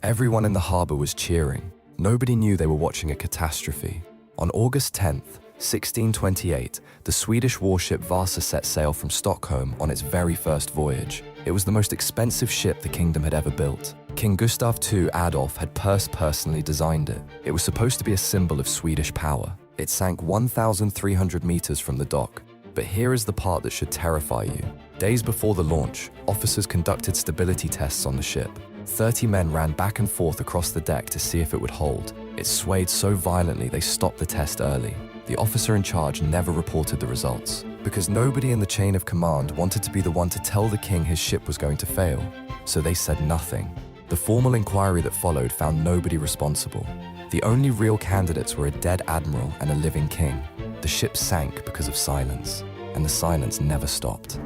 Everyone in the harbor was cheering. Nobody knew they were watching a catastrophe. On August 10th, 1628, the Swedish warship Vasa set sail from Stockholm on its very first voyage. It was the most expensive ship the kingdom had ever built. King Gustav II Adolf had personally designed it. It was supposed to be a symbol of Swedish power. It sank 1,300 meters from the dock. But here is the part that should terrify you. Days before the launch, officers conducted stability tests on the ship. 30 men ran back and forth across the deck to see if it would hold. It swayed so violently they stopped the test early. The officer in charge never reported the results, because nobody in the chain of command wanted to be the one to tell the king his ship was going to fail. So they said nothing. The formal inquiry that followed found nobody responsible. The only real candidates were a dead admiral and a living king. The ship sank because of silence, and the silence never stopped.